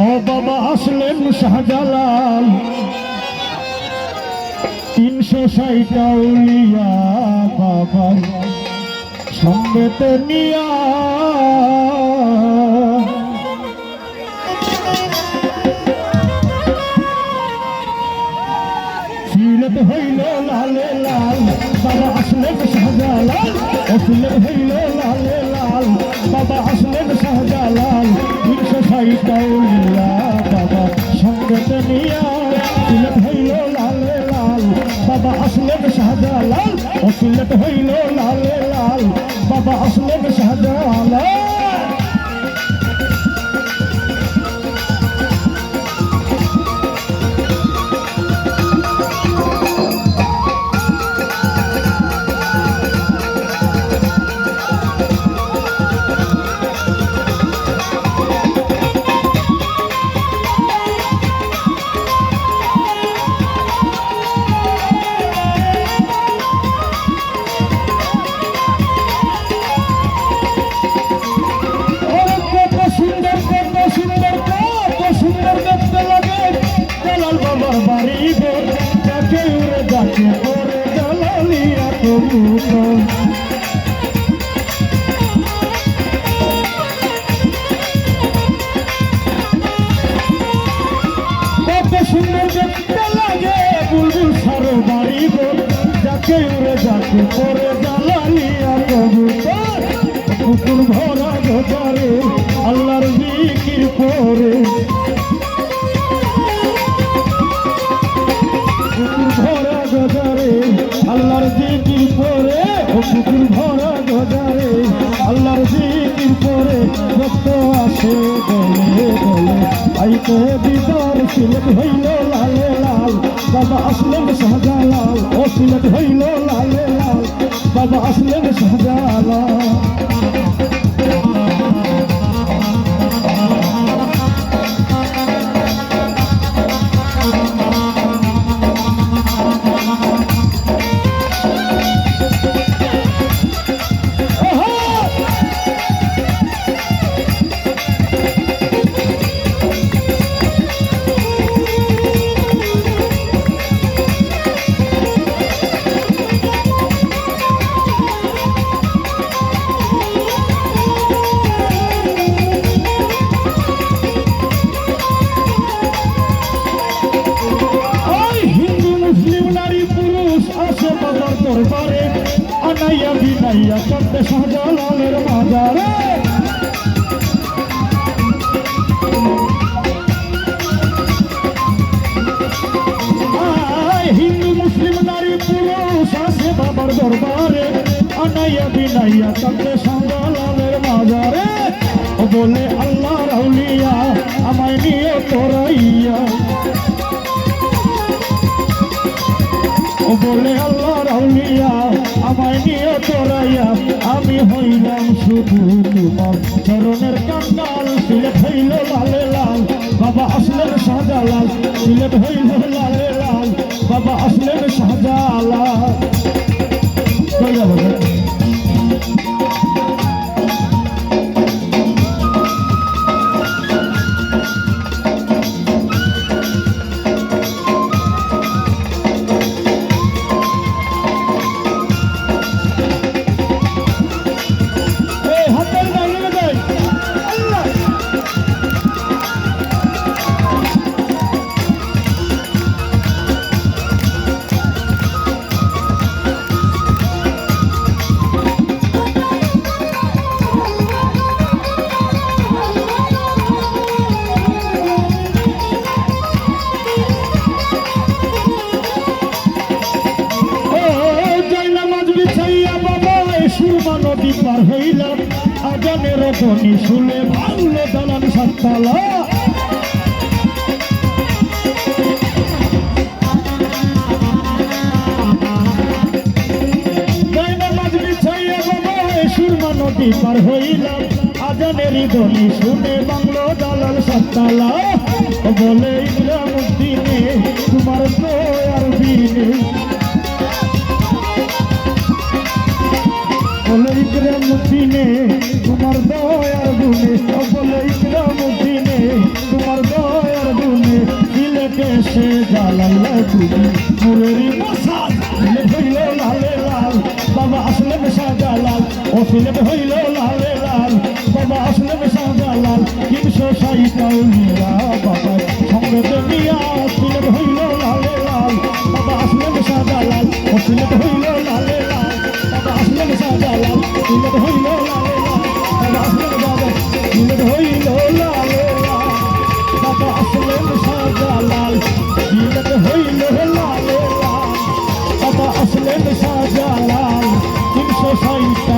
ও বাবা আসলেন শাহজালাল 360 আউলিয়া বাবা সঙ্গেতে নিয়া সিলেট হইল লালে লাল বাবা আসলেন শাহজালাল সিলেট হইল লালে লাল বাবা আসলেন শাহজালাল 360 আউলিয়া বাবা সঙ্গেতে নিয়া সিলেট হইল লালে লাল বাবা আসলেন শাহজালাল সিলেট হইল লালে লাল বাবা আসলেন শাহজালাল কত সুন্দর দেখতে লাগে বুলবুল সারো বাড়ি গোল যাকে উড়ে যাকে করে জ্বালালিয়া কবুতর পুকুর ভরা গোজারে আল্লাহর জিকির করে পুকুর ভরা গোজারে আল্লাহর জিকির করে পুকুর ভরা গোজারে আল্লাহর জিকির করে রক্ত আসে বলে বলে আইতে বিদার সিলেট হইল লালে লাল বাবা আসলেন শাহজালাল সিলেট হইল লালে লাল বাবা আসলেন শাহজালাল দরবারে আনাইয়া বিনাইয়া করতে শাহজালালের মাজারে হিন্দু মুসলিম নারী পুরুষ আসে বাবার দরবারে আনাইয়া বিনাইয়া করতে শাহজালালের মাজারে বলে আল্লাহ রাউলিয়া আমায় নিয়ে তোরাইয়া বলে আল্লাহ রাউলিয়া আমায় নিয়ে তোরাইয়া আমি হইলাম শুধু তোমার চরণের কাঙ্গাল সিলেট হইল লালে লাল বাবা আসলেন শাহজালাল সিলেট হইল লালে লাল বাবা আসলেন শাহজালাল নদী পার হইলাম আজানের ধ্বনি শুনে ভাঙলো দালান সাততলা সুরমা নদী পার হইলাম আজানের ধ্বনি শুনে বাংলো দালাল সাততলা বলে ইকরামউদ্দিনে তোমার দয়ার বিনে বলে ইকরামউদ্দিনে তোমার দয়ার গুণে বলে ইকরামউদ্দিনে তোমার এসে জ্বালাইলা তুমি নূরের মশাল সিলেট হইল লালে লাল বাবা আসলে শাহজালাল ও সিলেট হইল লালে লাল বাবা আসলে শাহজালাল 360 আউলিয়া বাবা সঙ্গে নিয়া সিলেট হইল লালে লাল বাবা আসলে শাহজালাল ও সিলেট হইল লালে লাল বাবা আসলে শাহজালাল সিলেট হইল লালে লাল বাবা আসলে বাবা সিলেট হইল লালে লাল বাবা আসলে শাহজালাল সিলেট হইল লালে লাল বাবা আসলে শাহজালাল 360